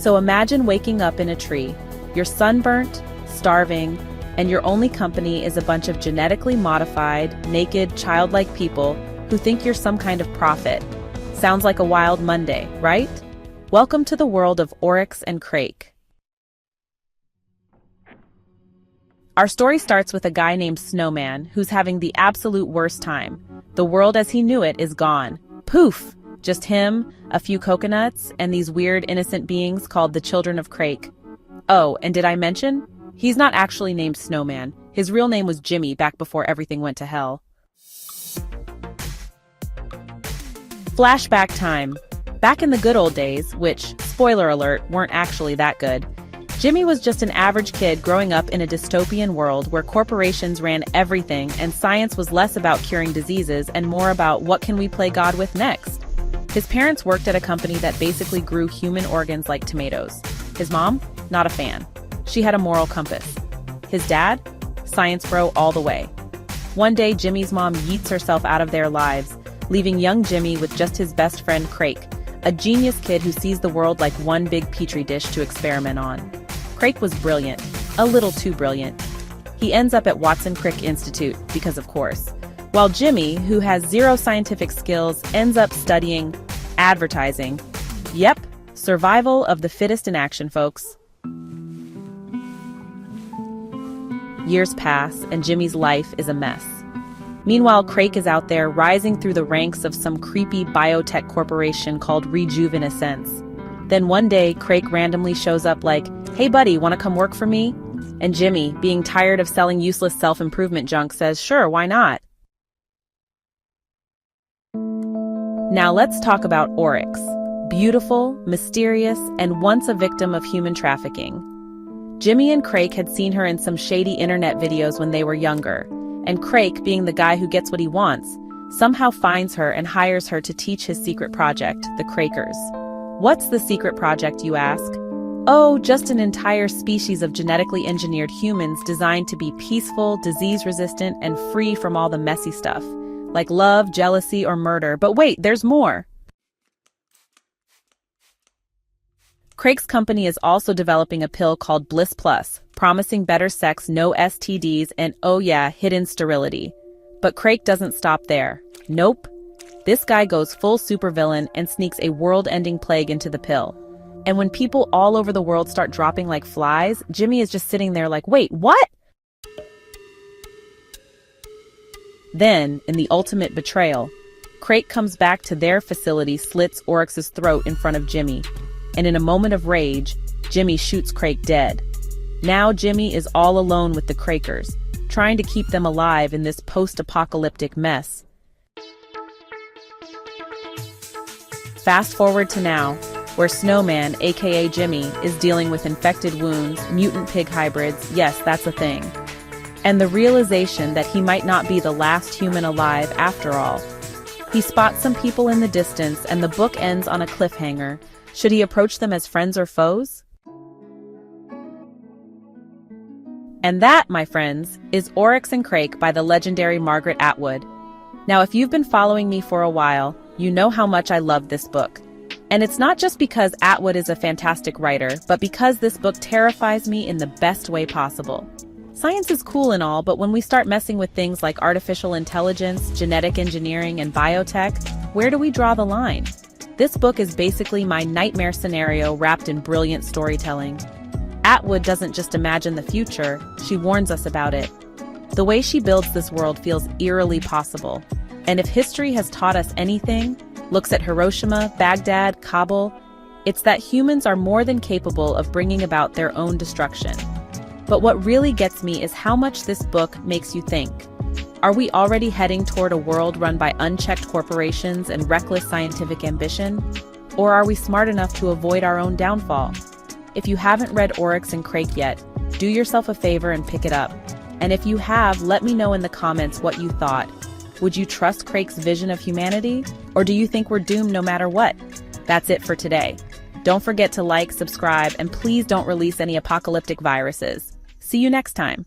So imagine waking up in a tree. You're sunburnt, starving, and your only company is a bunch of genetically modified, naked, childlike people who think you're some kind of prophet. Sounds like a wild Monday, right? Welcome to the world of Oryx and Crake. Our story starts with a guy named Snowman who's having the absolute worst time. The world as he knew it is gone. Poof! Just him, a few coconuts, and these weird innocent beings called the Children of Crake. Oh, and did I mention? He's not actually named Snowman. His real name was Jimmy back before everything went to hell. Flashback time. Back in the good old days, which, spoiler alert, weren't actually that good, Jimmy was just an average kid growing up in a dystopian world where corporations ran everything and science was less about curing diseases and more about what can we play God with next. His parents worked at a company that basically grew human organs like tomatoes. His mom? Not a fan. She had a moral compass. His dad? Science bro all the way. One day, Jimmy's mom yeets herself out of their lives, leaving young Jimmy with just his best friend Crake, a genius kid who sees the world like one big petri dish to experiment on. Crake was brilliant, a little too brilliant. He ends up at Watson Crick Institute, because of course. While Jimmy, who has zero scientific skills, ends up studying advertising. Yep, survival of the fittest in action, folks. Years pass, and Jimmy's life is a mess. Meanwhile, Crake is out there rising through the ranks of some creepy biotech corporation called Rejuvenescence. Then one day, Crake randomly shows up like, "Hey buddy, wanna come work for me?" And Jimmy, being tired of selling useless self-improvement junk, says, "Sure, why not?" Now let's talk about Oryx. Beautiful, mysterious, and once a victim of human trafficking. Jimmy and Crake had seen her in some shady internet videos when they were younger, and Crake, being the guy who gets what he wants, somehow finds her and hires her to teach his secret project, the Crakers. What's the secret project, you ask? Oh, just an entire species of genetically engineered humans designed to be peaceful, disease-resistant, and free from all the messy stuff, like love, jealousy, or murder. But wait, there's more! Crake's company is also developing a pill called Bliss Plus, promising better sex, no STDs, and oh yeah, hidden sterility. But Crake doesn't stop there. Nope. This guy goes full supervillain and sneaks a world-ending plague into the pill. And when people all over the world start dropping like flies, Jimmy is just sitting there like, wait, what? Then, in the ultimate betrayal, Crake comes back to their facility, slits Oryx's throat in front of Jimmy. And in a moment of rage, Jimmy shoots Crake dead. Now Jimmy is all alone with the Crakers, trying to keep them alive in this post-apocalyptic mess. Fast forward to now, where Snowman, aka Jimmy, is dealing with infected wounds, mutant pig hybrids, yes, that's a thing, and the realization that he might not be the last human alive after all. He spots some people in the distance, and the book ends on a cliffhanger. Should he approach them as friends or foes? And that, my friends, is Oryx and Crake by the legendary Margaret Atwood. Now, if you've been following me for a while, you know how much I love this book. And it's not just because Atwood is a fantastic writer, but because this book terrifies me in the best way possible. Science is cool and all, but when we start messing with things like artificial intelligence, genetic engineering, and biotech, where do we draw the line? This book is basically my nightmare scenario wrapped in brilliant storytelling. Atwood doesn't just imagine the future, she warns us about it. The way she builds this world feels eerily possible. And if history has taught us anything, looks at Hiroshima, Baghdad, Kabul, it's that humans are more than capable of bringing about their own destruction. But what really gets me is how much this book makes you think. Are we already heading toward a world run by unchecked corporations and reckless scientific ambition? Or are we smart enough to avoid our own downfall? If you haven't read Oryx and Crake yet, do yourself a favor and pick it up. And if you have, let me know in the comments what you thought. Would you trust Crake's vision of humanity? Or do you think we're doomed no matter what? That's it for today. Don't forget to like, subscribe, and please don't release any apocalyptic viruses. See you next time.